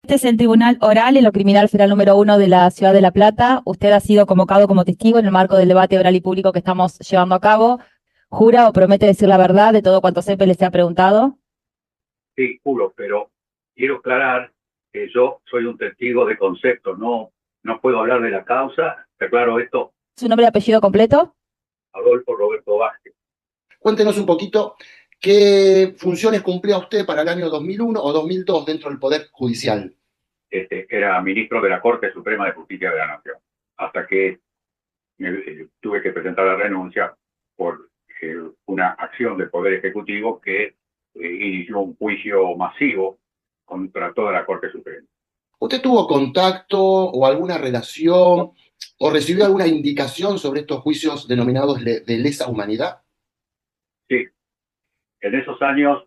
Este es el Tribunal Oral en lo Criminal Federal número 1 de la Ciudad de La Plata. Usted ha sido convocado como testigo en el marco del debate oral y público que estamos llevando a cabo. ¿Jura o promete decir la verdad de todo cuanto sepa y le sea preguntado? Sí, juro, pero quiero aclarar que yo soy un testigo de concepto, no puedo hablar de la causa. Aclaro esto, ¿Su nombre y apellido completo? Adolfo Roberto Vázquez. Cuéntenos un poquito qué funciones cumplía usted para el año 2001 o 2002 dentro del Poder Judicial. Era ministro de la Corte Suprema de Justicia de la Nación, hasta que tuve que presentar la renuncia por una acción del Poder Ejecutivo que inició un juicio masivo contra toda la Corte Suprema. ¿Usted tuvo contacto o alguna relación o recibió alguna indicación sobre estos juicios denominados de lesa humanidad? Sí, en esos años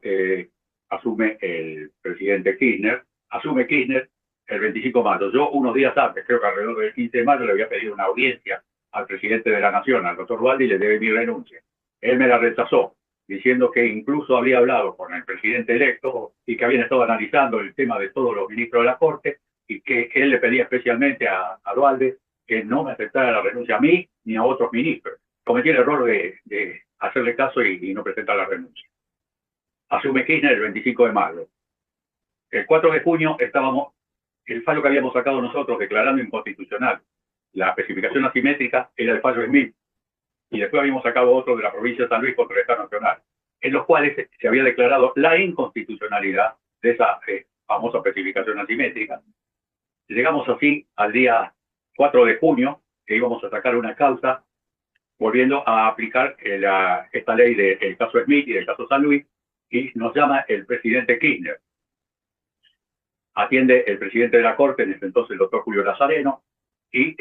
asume el presidente Kirchner, asume Kirchner el 25 de mayo. Yo unos días antes, creo que alrededor del 15 de mayo, le había pedido una audiencia al presidente de la Nación, al doctor Waldi, y le debe mi renuncia. Él me la rechazó, diciendo que incluso había hablado con el presidente electo y que habían estado analizando el tema de todos los ministros de la Corte y que él le pedía especialmente a Dualde que no me aceptara la renuncia a mí ni a otros ministros. Cometí el error de hacerle caso y no presentar la renuncia. Asume Kirchner el 25 de mayo. El 4 de junio el fallo que habíamos sacado nosotros declarando inconstitucional la especificación asimétrica era el fallo Smith, y después habíamos sacado otro de la provincia de San Luis contra el Estado Nacional, en los cuales se había declarado la inconstitucionalidad de esa famosa especificación asimétrica. Llegamos así al día 4 de junio, que íbamos a sacar una causa volviendo a aplicar esta ley del caso Smith y del caso San Luis, y nos llama el presidente Kirchner. Atiende el presidente de la Corte, en ese entonces el doctor Julio Nazareno, y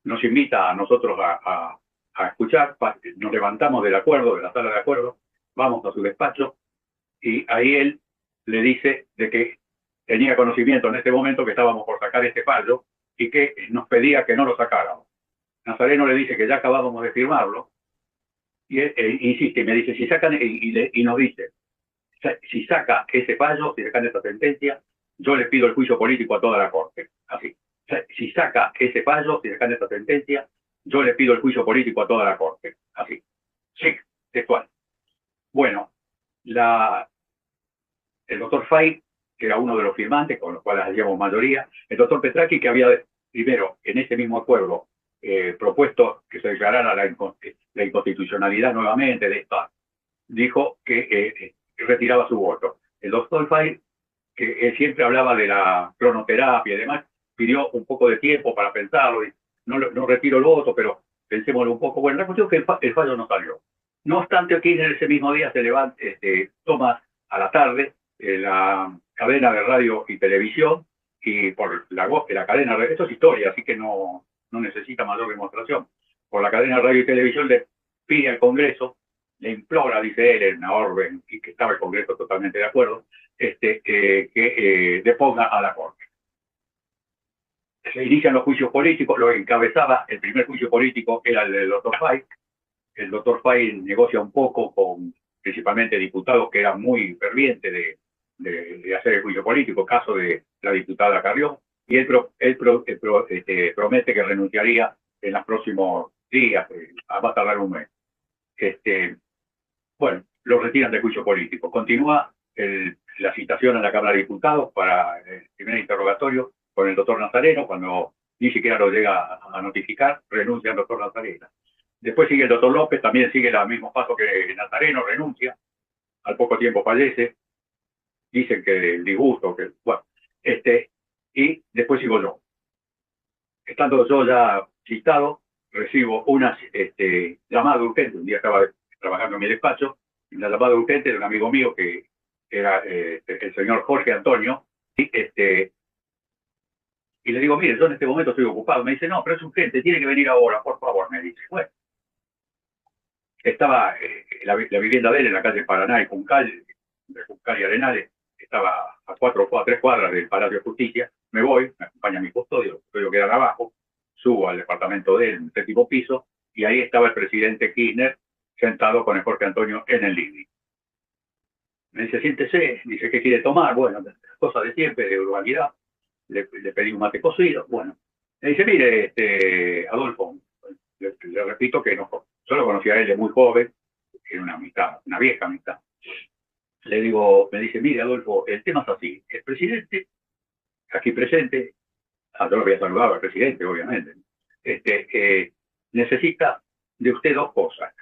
nos invita a nosotros a escuchar. Nos levantamos del acuerdo, de la sala de acuerdo, vamos a su despacho, y ahí él le dice de que tenía conocimiento en este momento que estábamos por sacar este fallo y que nos pedía que no lo sacáramos. Nazareno le dice que ya acabábamos de firmarlo, y él insiste y me dice, si sacan, y nos dice, si saca ese fallo, si sacan esa sentencia, yo le pido el juicio político a toda la Corte. Así. Si saca ese fallo, si sacan esa sentencia, yo le pido el juicio político a toda la Corte. Así. Sí, textual. Bueno, el doctor Fay, que era uno de los firmantes, con los cuales hacíamos mayoría, el doctor Petracchi, que había primero en ese mismo acuerdo propuesto que se declarara la inconstitucionalidad nuevamente de esta, dijo que retiraba su voto. El doctor Fay, que él siempre hablaba de la cronoterapia y demás, pidió un poco de tiempo para pensarlo y no retiro el voto, pero pensémoslo un poco. Bueno, la cuestión es que el fallo no salió. No obstante, Kirchner ese mismo día se levanta, toma a la tarde la cadena de radio y televisión, y por la cadena, esto es historia, así que no necesita mayor demostración. Por la cadena de radio y televisión le pide al Congreso, le implora, dice él, en una orden, y que estaba el Congreso totalmente de acuerdo, que deponga a la Corte. Se inician los juicios políticos, lo encabezaba, el primer juicio político era el del doctor Fay. El doctor Fay negocia un poco con principalmente diputados que eran muy fervientes de hacer el juicio político, caso de la diputada Carrión, y él promete que renunciaría en los próximos días, va a tardar un mes. Bueno, lo retiran del juicio político. Continúa la citación a la Cámara de Diputados para el primer interrogatorio con el doctor Nazareno. Cuando ni siquiera lo llega a notificar, renuncia el doctor Nazareno. Después sigue el doctor López, también sigue el mismo paso que Nazareno, renuncia. Al poco tiempo fallece. Dicen que el disgusto, que bueno, y después sigo yo. Estando yo ya citado, recibo una llamada urgente. Un día estaba trabajando en mi despacho, una llamada urgente de un amigo mío que era el señor Jorge Antonio, y le digo, mire, yo en este momento estoy ocupado. Me dice, no, pero es urgente, tiene que venir ahora, por favor, me dice. Bueno, estaba la vivienda de él en la calle Paraná y Juncal, entre Juncal y Arenales, estaba a 3 cuadras del Palacio de Justicia. Me voy, me acompaña mi custodio quedan abajo, subo al departamento de él, en el 7º piso, y ahí estaba el presidente Kirchner sentado con el Jorge Antonio en el living. Me dice, siéntese, dice, ¿qué quiere tomar? Bueno, cosas de siempre, de urbanidad. Le pedí un mate cocido. Bueno, me dice, mire, Adolfo, le repito que no, yo lo conocí a él de muy joven, era una amistad, una vieja amistad. Le digo, me dice, mire, Adolfo, el tema es así. El presidente, aquí presente, yo lo había saludado al presidente, obviamente, necesita de usted dos cosas.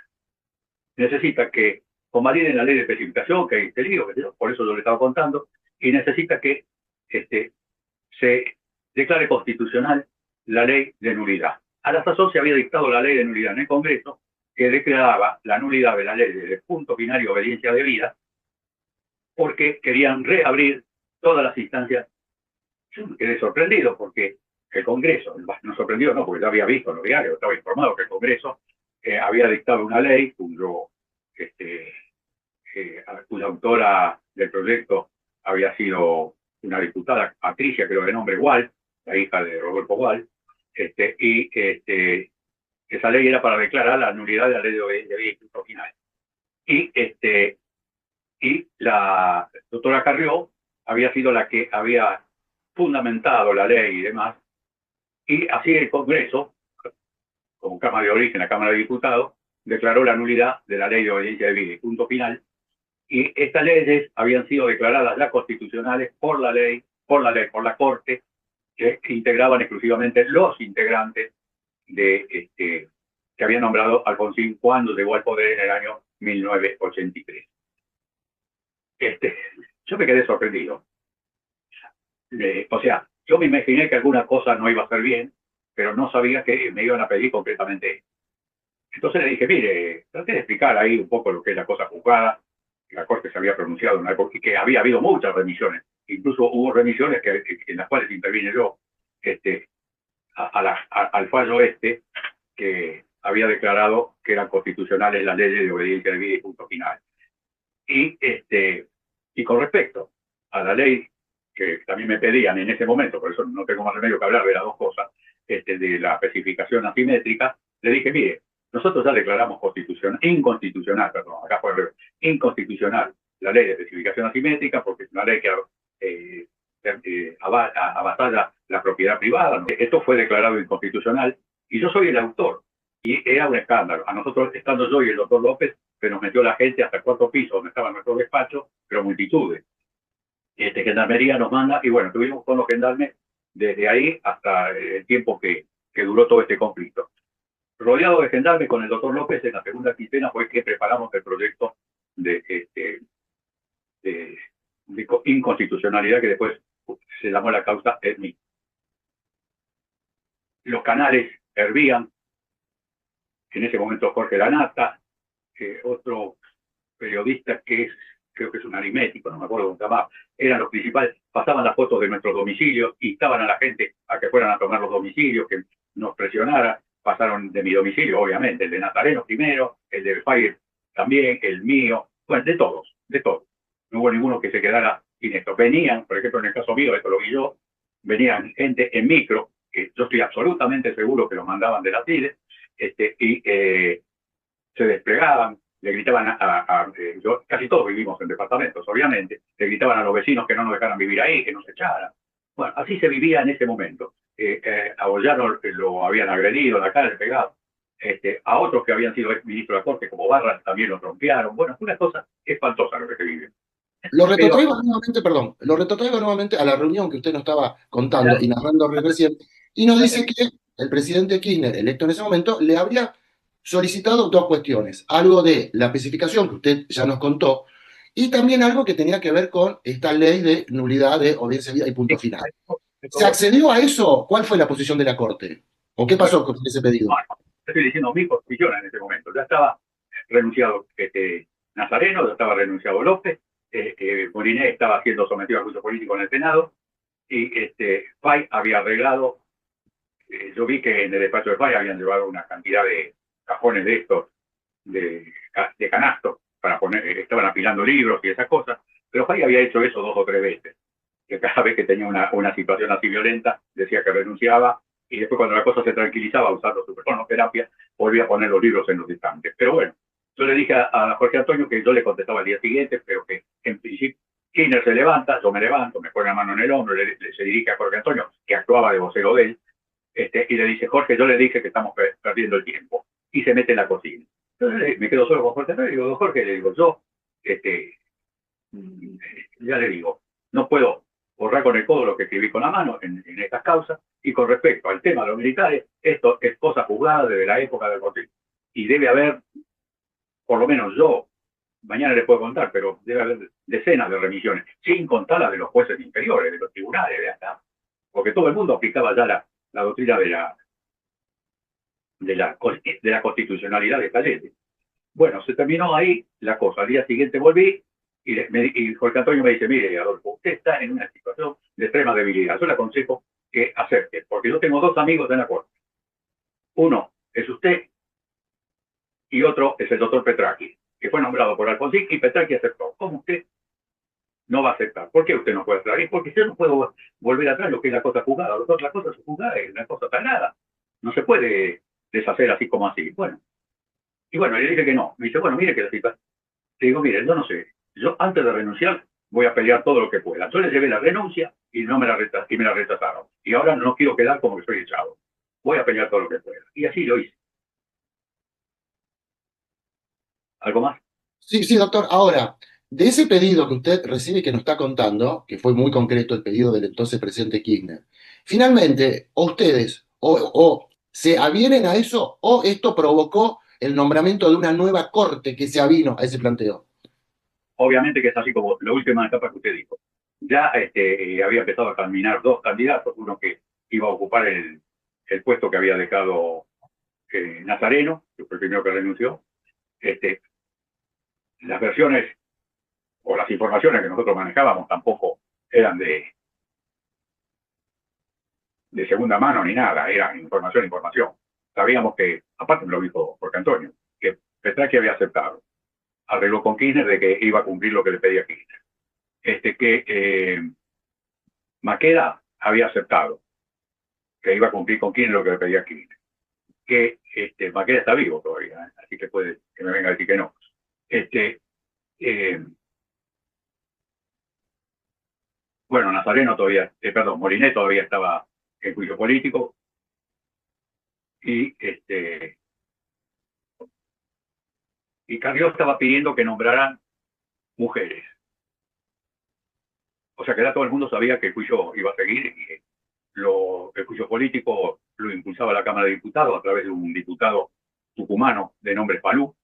Necesita que convaliden la ley de especificación, que hay este lío, por eso yo le estaba contando, y necesita que se declare constitucional la ley de nulidad. A la sazón se había dictado la ley de nulidad en el Congreso, que declaraba la nulidad de la ley de punto final y obediencia debida, porque querían reabrir todas las instancias. Yo me quedé sorprendido porque el Congreso, no sorprendido no, porque ya había visto en los diarios, estaba informado que el Congreso había dictado una ley cuya autora del proyecto había sido una diputada, Patricia, creo de nombre Gual, la hija de Rodolfo Gual, y esa ley era para declarar la nulidad de la ley de obediencia debida y punto final. Y la doctora Carrió había sido la que había fundamentado la ley y demás, y así el Congreso, como Cámara de Origen, la Cámara de Diputados, declaró la nulidad de la ley de obediencia debida y punto final, y estas leyes habían sido declaradas ya constitucionales por la Corte, que integraban exclusivamente los integrantes que había nombrado Alfonsín cuando llegó al poder en el año 1983. Yo me quedé sorprendido. O sea, yo me imaginé que alguna cosa no iba a ser bien, pero no sabía que me iban a pedir concretamente. Entonces le dije, mire, traté de explicar ahí un poco lo que es la cosa juzgada. La Corte se había pronunciado en una época y que había habido muchas remisiones. Incluso hubo remisiones en las cuales intervine yo al fallo que había declarado que eran constitucionales las leyes de obediencia debida y punto final. Y con respecto a la ley que también me pedían en ese momento, por eso no tengo más remedio que hablar de las dos cosas, de la especificación asimétrica, le dije, mire, nosotros ya declaramos inconstitucional la ley de especificación asimétrica, porque es una ley que avasalla la propiedad privada. Esto fue declarado inconstitucional y yo soy el autor. Y era un escándalo. A nosotros, estando yo y el doctor López, se nos metió la gente hasta el cuarto piso, donde estaba nuestro despacho, pero multitudes. Gendarmería nos manda, y bueno, estuvimos con los gendarmes desde ahí hasta el tiempo que duró todo este conflicto. Rodeado de gendarmes con el doctor López, en la segunda quincena fue que preparamos el proyecto de inconstitucionalidad que después se llamó la causa ESMI. Los canales hervían. En ese momento Jorge Lanata, otro periodista que creo que es un aritmético, no me acuerdo cómo se llamaba, eran los principales, pasaban las fotos de nuestros domicilios, instaban a la gente a que fueran a tomar los domicilios, que nos presionara. Pasaron de mi domicilio, obviamente, el de Nazareno primero, el de Fire también, el mío, bueno, de todos. No hubo ninguno que se quedara sin esto. Venían, por ejemplo, en el caso mío, esto lo vi yo, venían gente en micro, que yo estoy absolutamente seguro que los mandaban de la CIDE, y se desplegaban, le gritaban casi todos vivimos en departamentos, obviamente, le gritaban a los vecinos que no nos dejaran vivir ahí, que nos echaran. Bueno, así se vivía en ese momento. A Boyano lo habían agredido, la cara le pegado. A otros que habían sido ex ministros de la Corte, como Barras, también lo trompearon. Bueno, fue una cosa espantosa lo que se vive. Lo retrotraigo nuevamente a la reunión que usted nos estaba contando y narrando recién, y nos dice que el presidente Kirchner, electo en ese momento, le habría solicitado dos cuestiones. Algo de la especificación, que usted ya nos contó, y también algo que tenía que ver con esta ley de nulidad de obediencia debida y punto final. ¿Se accedió a eso? ¿Cuál fue la posición de la Corte? ¿O qué pasó con ese pedido? No, estoy diciendo mi posición en ese momento. Ya estaba renunciado Nazareno, ya estaba renunciado López, Moliné estaba siendo sometido a juicio político en el Senado, y Fay había arreglado, yo vi que en el despacho de Fay habían llevado una cantidad de cajones de estos, de canastos, para poner, estaban apilando libros y esas cosas, pero Fay había hecho eso 2 o 3 veces, que cada vez que tenía una situación así violenta, decía que renunciaba, y después cuando la cosa se tranquilizaba, usando su terapia, volvía a poner los libros en los estantes. Pero bueno, yo le dije a Jorge Antonio que yo le contestaba al día siguiente, pero que en principio Kirchner se levanta, yo me levanto, me pone la mano en el hombro, se dirige a Jorge Antonio, que actuaba de vocero de él, y le dice, Jorge, yo le dije que estamos perdiendo el tiempo. Y se mete en la cocina. Entonces me quedo solo con Jorge Antonio y digo, Jorge, le digo, yo, ya le digo, no puedo borrar con el codo lo que escribí con la mano en estas causas. Y con respecto al tema de los militares, esto es cosa juzgada desde la época del conflicto. Y debe haber, por lo menos yo, mañana les puedo contar, pero debe haber decenas de remisiones, sin contar las de los jueces inferiores, de los tribunales, de hasta, porque todo el mundo aplicaba ya la doctrina de la constitucionalidad de Calete. Bueno, se terminó ahí la cosa. Al día siguiente volví y Jorge Antonio me dice, mire, Adolfo, usted está en una situación de extrema debilidad. Yo le aconsejo que acepte, porque yo tengo dos amigos en la corte. Uno es usted y otro es el doctor Petracchi, que fue nombrado por Alfonsín y Petracchi aceptó. ¿Cómo usted no va a aceptar? ¿Por qué usted no puede aceptar? Porque yo no puedo volver atrás lo que es la cosa juzgada. La cosa juzgada es una cosa sagrada. No se puede deshacer así como así. Bueno, y bueno, le dije que no. Me dice, bueno, mire que la situación. Le digo, mire, yo no sé. Yo antes de renunciar voy a pelear todo lo que pueda. Yo le llevé la renuncia y me la rechazaron. Y ahora no quiero quedar como que soy echado. Voy a pelear todo lo que pueda. Y así lo hice. ¿Algo más? Sí, sí, doctor. Ahora, de ese pedido que usted recibe y que nos está contando, que fue muy concreto el pedido del entonces presidente Kirchner, finalmente, o ustedes o se adhieren a eso o esto provocó el nombramiento de una nueva corte que se avino a ese planteo. Obviamente que es así como la última etapa que usted dijo. Ya había empezado a caminar dos candidatos, uno que iba a ocupar el puesto que había dejado Nazareno, que fue el primero que renunció. Las versiones o las informaciones que nosotros manejábamos tampoco eran de segunda mano ni nada, eran información. Sabíamos que, aparte me lo dijo Jorge Antonio, que Petracchi había aceptado. Arregló con Kirchner de que iba a cumplir lo que le pedía Kirchner. Que Maqueda había aceptado que iba a cumplir con Kirchner lo que le pedía Kirchner. Que Maqueda está vivo todavía, así que puede que me venga a decir que no. Bueno, Nazareno todavía, Molinet todavía estaba en juicio político y Carrió estaba pidiendo que nombraran mujeres. O sea que ya todo el mundo sabía que el juicio iba a seguir y el juicio político lo impulsaba la Cámara de Diputados a través de un diputado tucumano de nombre Palú,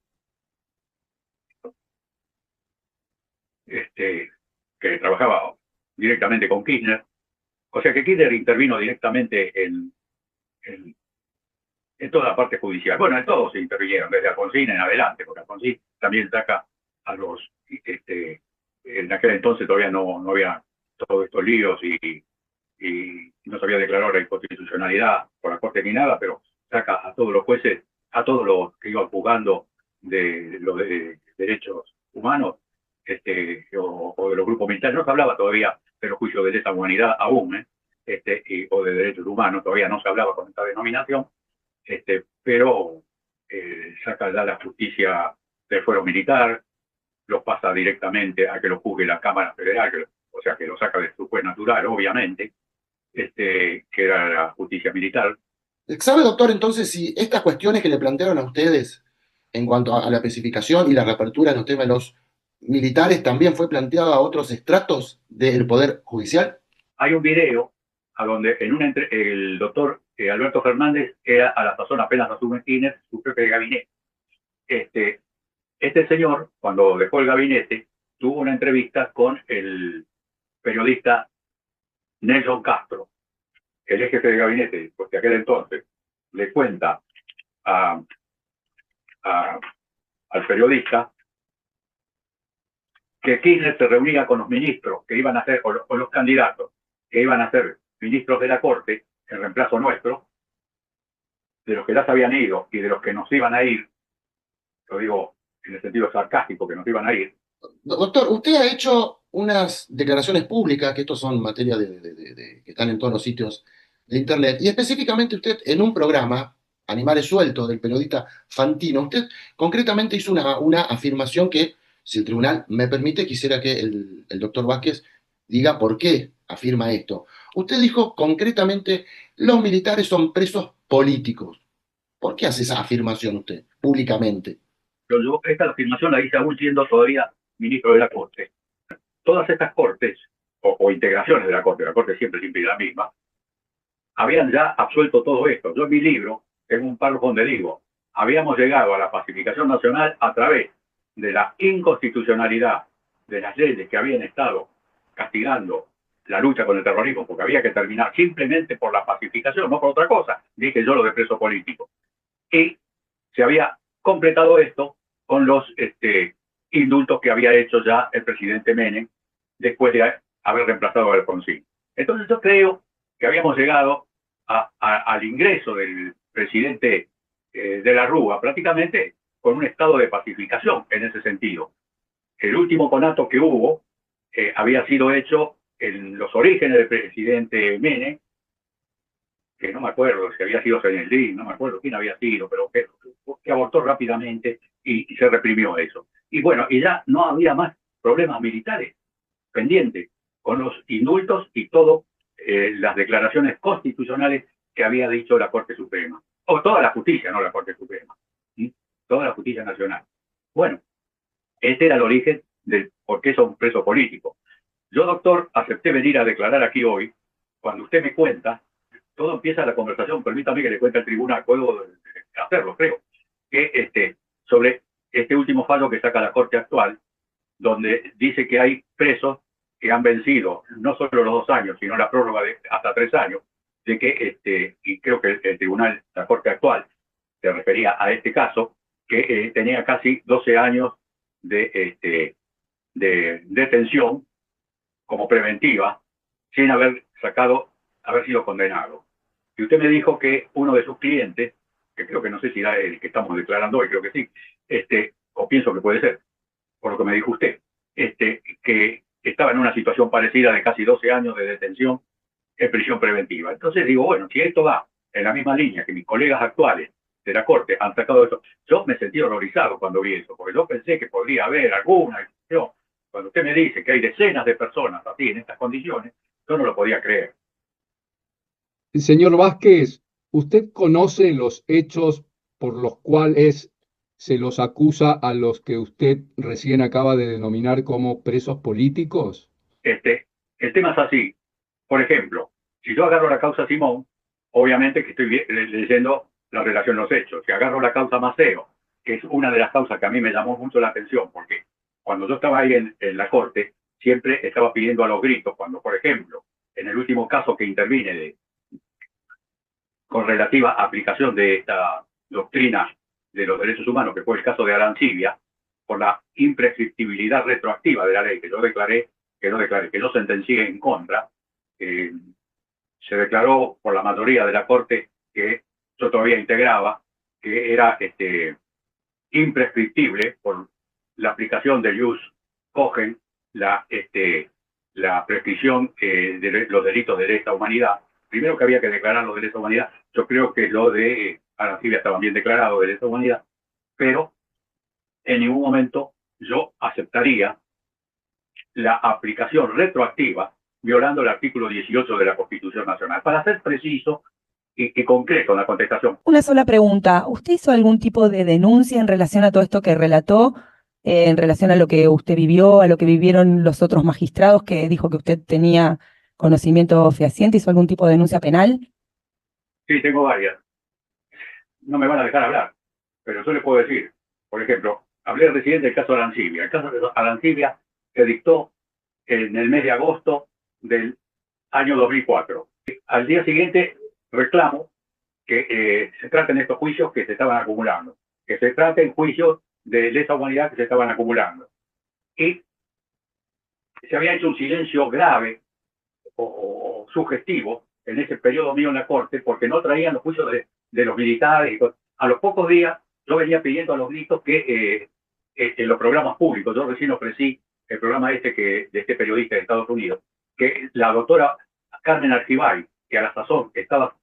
que trabajaba directamente con Kirchner. O sea que Kirchner intervino directamente en toda la parte judicial. Bueno, en todos se intervinieron, desde Alfonsín en adelante, porque Alfonsín también saca a los... en aquel entonces todavía no había todos estos líos y no se había declarado la inconstitucionalidad por la Corte ni nada, pero saca a todos los jueces, a todos los que iban juzgando de los derechos humanos o de los grupos militares. No se hablaba todavía de los juicios de lesa humanidad aún, o de derechos humanos, todavía no se hablaba con esta denominación, pero saca ya la justicia del fuero militar, los pasa directamente a que lo juzgue la Cámara Federal, o sea que lo saca de su juez natural, obviamente, que era la justicia militar. ¿Sabe, doctor, entonces si estas cuestiones que le plantearon a ustedes en cuanto a la especificación y la reapertura en los temas de los militares también fue planteado a otros estratos del Poder Judicial? Hay un video a donde el doctor Alberto Fernández era a la sazón apenas asume Kirchner su jefe de gabinete. Este señor, cuando dejó el gabinete, tuvo una entrevista con el periodista Nelson Castro, el jefe de gabinete, pues de aquel entonces, le cuenta al periodista que Kirchner se reunía con los ministros que iban a ser, o los candidatos que iban a ser ministros de la Corte, en reemplazo nuestro, de los que ya se habían ido y de los que nos iban a ir, lo digo en el sentido sarcástico, que nos iban a ir. Doctor, usted ha hecho unas declaraciones públicas, que estos son materia que están en todos los sitios de Internet, y específicamente usted en un programa, Animales Sueltos, del periodista Fantino, usted concretamente hizo una afirmación que Si el tribunal me permite, quisiera que el doctor Vázquez diga por qué afirma esto. Usted dijo concretamente, los militares son presos políticos. ¿Por qué hace esa afirmación usted públicamente? Pero yo esta afirmación la hice aún siendo todavía ministro de la Corte. Todas estas cortes, o integraciones de la Corte siempre es la misma, habían ya absuelto todo esto. Yo en mi libro tengo un párrafo donde digo, habíamos llegado a la pacificación nacional a través de la inconstitucionalidad de las leyes que habían estado castigando la lucha con el terrorismo, porque había que terminar simplemente por la pacificación, no por otra cosa. Dije yo lo de preso político. Y se había completado esto con los indultos que había hecho ya el presidente Menem después de haber reemplazado a Alfonsín. Entonces yo creo que habíamos llegado al ingreso del presidente de la Rúa prácticamente con un estado de pacificación en ese sentido. El último conato que hubo había sido hecho en los orígenes del presidente Menem, que no me acuerdo si había sido Senelín, no me acuerdo quién había sido, pero que abortó rápidamente y se reprimió eso. Y bueno, y ya no había más problemas militares pendientes con los indultos y todo las declaraciones constitucionales que había dicho la Corte Suprema. O toda la justicia, no la Corte Suprema. ¿Sí? Toda la justicia nacional. Bueno, este era el origen de por qué son presos políticos. Yo, doctor, acepté venir a declarar aquí hoy, cuando usted me cuenta, todo empieza la conversación, permítame que le cuente al tribunal, puedo hacerlo, creo, que sobre este último fallo que saca la Corte actual, donde dice que hay presos que han vencido no solo los 2 años, sino la prórroga de hasta 3 años, de que, y creo que el tribunal, la Corte actual, se refería a este caso, que tenía casi 12 años de detención como preventiva, sin haber sido condenado. Y usted me dijo que uno de sus clientes, que creo que no sé si era el que estamos declarando hoy, creo que sí, o pienso que puede ser, por lo que me dijo usted, que estaba en una situación parecida de casi 12 años de detención en prisión preventiva. Entonces digo, bueno, si esto va en la misma línea que mis colegas actuales de la Corte han sacado esto, yo me sentí horrorizado cuando vi eso, porque yo pensé que podría haber alguna excepción. Cuando usted me dice que hay decenas de personas así en estas condiciones, yo no lo podía creer. Señor Vázquez, ¿usted conoce los hechos por los cuales se los acusa a los que usted recién acaba de denominar como presos políticos? El tema es así. Por ejemplo, si yo agarro la causa Simón, obviamente que estoy leyendo la relación de los hechos. Si agarro la causa Maceo, que es una de las causas que a mí me llamó mucho la atención, porque cuando yo estaba ahí en la corte, siempre estaba pidiendo a los gritos, cuando, por ejemplo, en el último caso que intervine con relativa aplicación de esta doctrina de los derechos humanos, que fue el caso de Arancibia, por la imprescriptibilidad retroactiva de la ley que yo sentencié en contra, se declaró por la mayoría de la Corte que yo todavía integraba, que era imprescriptible por la aplicación del jus cogen, la prescripción de los delitos de lesa humanidad. Primero que había que declarar los de lesa humanidad, yo creo que lo de Arancibia estaba bien declarado de lesa humanidad, pero en ningún momento yo aceptaría la aplicación retroactiva violando el artículo 18 de la Constitución Nacional. Para ser preciso y concreto en la contestación. Una sola pregunta. ¿Usted hizo algún tipo de denuncia en relación a todo esto que relató, en relación a lo que usted vivió, a lo que vivieron los otros magistrados que dijo que usted tenía conocimiento fehaciente? ¿Hizo algún tipo de denuncia penal? Sí, tengo varias. No me van a dejar hablar, pero yo les puedo decir, por ejemplo, hablé recién del caso de Arancibia. El caso de Arancibia se dictó en el mes de agosto del año 2004. Al día siguiente reclamo que se traten estos juicios que se estaban acumulando, que se traten juicios de lesa humanidad que se estaban acumulando. Y se había hecho un silencio grave o sugestivo en ese periodo mío en la Corte, porque no traían los juicios de los militares. A los pocos días yo venía pidiendo a los gritos que en los programas públicos, yo recién ofrecí el programa de este periodista de Estados Unidos, que la doctora Carmen Argibay, que a la sazón estaba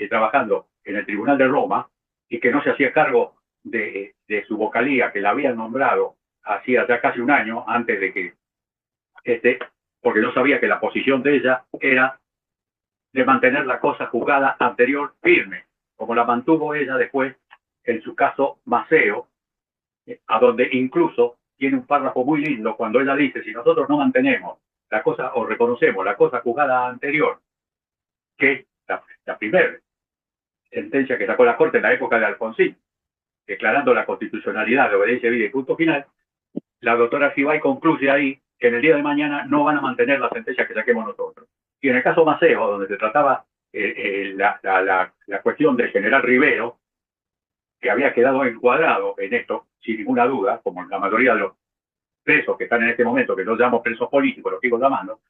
trabajando en el Tribunal de Roma y que no se hacía cargo de su vocalía, que la habían nombrado hacía ya casi un año, antes de que, porque yo sabía que la posición de ella era de mantener la cosa juzgada anterior firme, como la mantuvo ella después en su caso Maceo, a donde incluso tiene un párrafo muy lindo cuando ella dice, si nosotros no mantenemos la cosa o reconocemos la cosa juzgada anterior, que la primera sentencia que sacó la Corte en la época de Alfonsín, declarando la constitucionalidad de obediencia debida y punto final, la doctora Argibay concluye ahí que en el día de mañana no van a mantener la sentencia que saquemos nosotros. Y en el caso Maceo, donde se trataba la cuestión del general Rivero, que había quedado encuadrado en esto, sin ninguna duda, como la mayoría de los presos que están en este momento, que no llamamos presos políticos, los sigo llamando,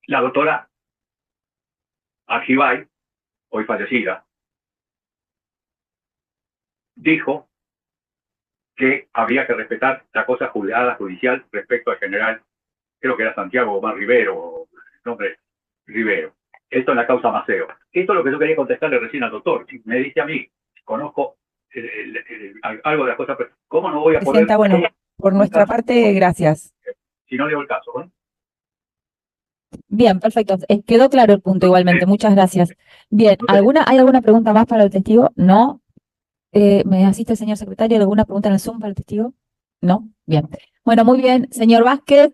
la doctora Argibay, hoy fallecida, dijo que había que respetar la cosa juzgada judicial respecto al general, creo que era Santiago Omar Rivero, el nombre Rivero. Esto en la causa Maceo. Esto es lo que yo quería contestarle recién al doctor. Si me dice a mí, conozco algo de las cosas, ¿cómo no voy a poder? Presidenta, bueno, por nuestra parte, gracias. Si no leo el caso, ¿no? Bien, perfecto. Quedó claro el punto igualmente. Muchas gracias. Bien, ¿hay alguna pregunta más para el testigo? No. ¿Me asiste el señor secretario? ¿Alguna pregunta en el Zoom para el testigo? No. Bien. Bueno, muy bien. Señor Vázquez,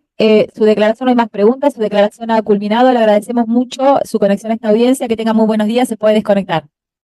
su declaración, no hay más preguntas. Su declaración ha culminado. Le agradecemos mucho su conexión a esta audiencia. Que tenga muy buenos días. Se puede desconectar.